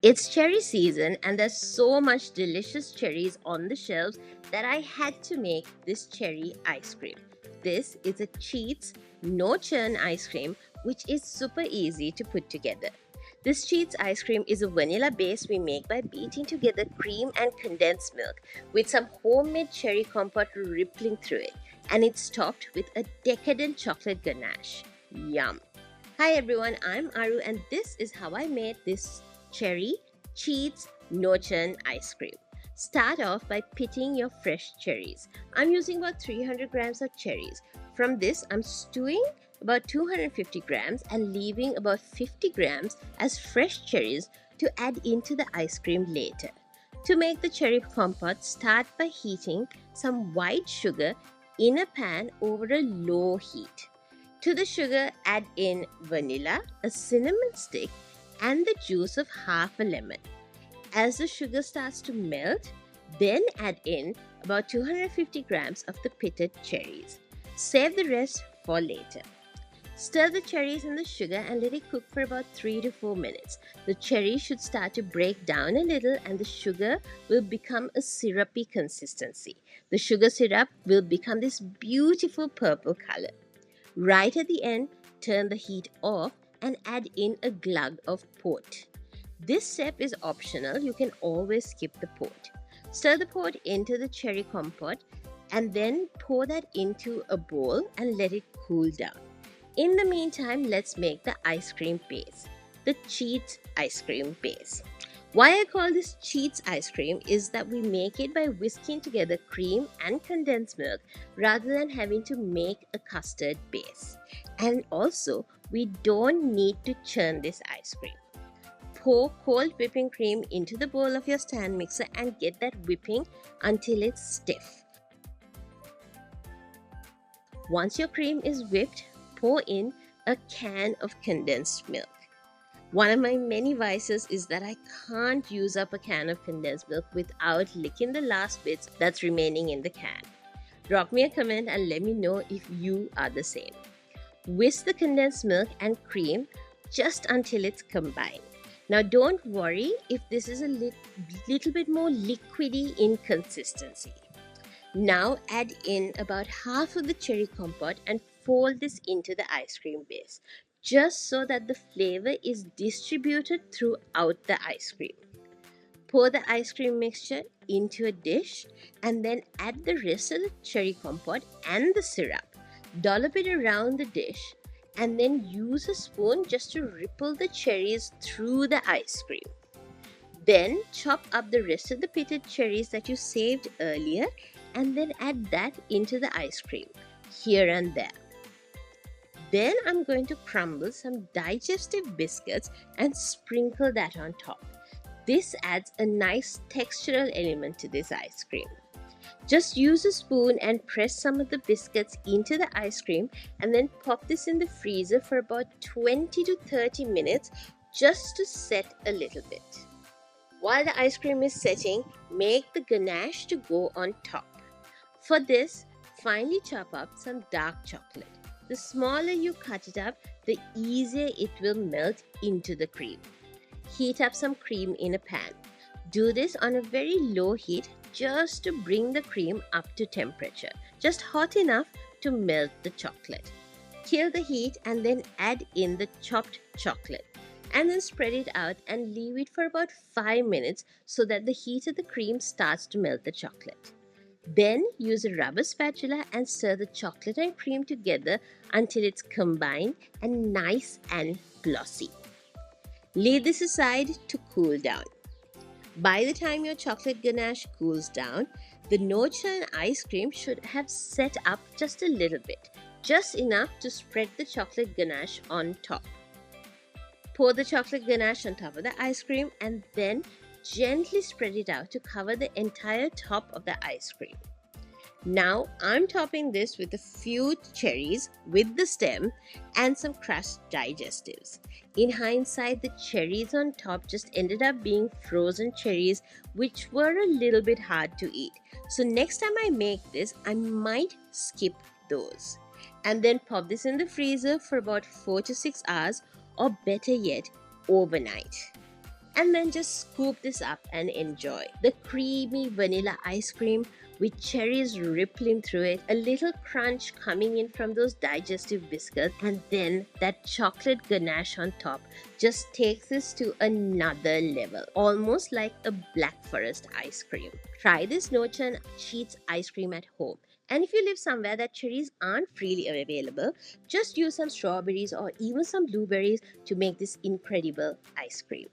It's cherry season and there's so much delicious cherries on the shelves that I had to make this cherry ice cream. This is a Cheats no churn ice cream which is super easy to put together. This Cheats ice cream is a vanilla base we make by beating together cream and condensed milk with some homemade cherry compote rippling through it, and it's topped with a decadent chocolate ganache. Yum! Hi everyone, I'm Aru and this is how I made this cherry Cheats no churn ice cream. Start off by pitting your fresh cherries. I'm using about 300 grams of cherries. From this, I'm stewing about 250 grams and leaving about 50 grams as fresh cherries to add into the ice cream later. To make the cherry compote, start by heating some white sugar in a pan over a low heat. To the sugar, add in vanilla, a cinnamon stick, and the juice of half a lemon. As the sugar starts to melt, then add in about 250 grams of the pitted cherries. Save the rest for later. Stir the cherries in the sugar and let it cook for about 3 to 4 minutes. The cherries should start to break down a little and the sugar will become a syrupy consistency. The sugar syrup will become this beautiful purple color. Right at the end, turn the heat off and add in a glug of port. This step is optional, you can always skip the port. Stir the port into the cherry compote and then pour that into a bowl and let it cool down. In the meantime, let's make the ice cream base, the Cheats ice cream base. Why I call this Cheats ice cream is that we make it by whisking together cream and condensed milk rather than having to make a custard base. And also, we don't need to churn this ice cream. Pour cold whipping cream into the bowl of your stand mixer and get that whipping until it's stiff. Once your cream is whipped, pour in a can of condensed milk. One of my many vices is that I can't use up a can of condensed milk without licking the last bits that's remaining in the can. Drop me a comment and let me know if you are the same. Whisk the condensed milk and cream just until it's combined. Now don't worry if this is a little bit more liquidy in consistency. Now add in about half of the cherry compote and fold this into the ice cream base, just so that the flavor is distributed throughout the ice cream. Pour the ice cream mixture into a dish and then add the rest of the cherry compote and the syrup. Dollop it around the dish and then use a spoon just to ripple the cherries through the ice cream. Then chop up the rest of the pitted cherries that you saved earlier and then add that into the ice cream, here and there. Then I'm going to crumble some digestive biscuits and sprinkle that on top. This adds a nice textural element to this ice cream. Just use a spoon and press some of the biscuits into the ice cream and then pop this in the freezer for about 20 to 30 minutes just to set a little bit. While the ice cream is setting, make the ganache to go on top. For this, finely chop up some dark chocolate. The smaller you cut it up, the easier it will melt into the cream. Heat up some cream in a pan. Do this on a very low heat just to bring the cream up to temperature, just hot enough to melt the chocolate. Kill the heat and then add in the chopped chocolate. And then spread it out and leave it for about 5 minutes so that the heat of the cream starts to melt the chocolate. Then use a rubber spatula and stir the chocolate and cream together until it's combined and nice and glossy. Leave this aside to cool down. By the time your chocolate ganache cools down, the no churn ice cream should have set up just a little bit, just enough to spread the chocolate ganache on top. Pour the chocolate ganache on top of the ice cream and then gently spread it out to cover the entire top of the ice cream. Now I'm topping this with a few cherries with the stem and some crushed digestives. In hindsight, the cherries on top just ended up being frozen cherries, which were a little bit hard to eat. So next time I make this, I might skip those. And then pop this in the freezer for about 4 to 6 hours, or better yet, overnight. And then just scoop this up and enjoy. The creamy vanilla ice cream with cherries rippling through it, a little crunch coming in from those digestive biscuits, and then that chocolate ganache on top just takes this to another level, almost like a black forest ice cream. Try this no churn sheets ice cream at home. And if you live somewhere that cherries aren't freely available, just use some strawberries or even some blueberries to make this incredible ice cream.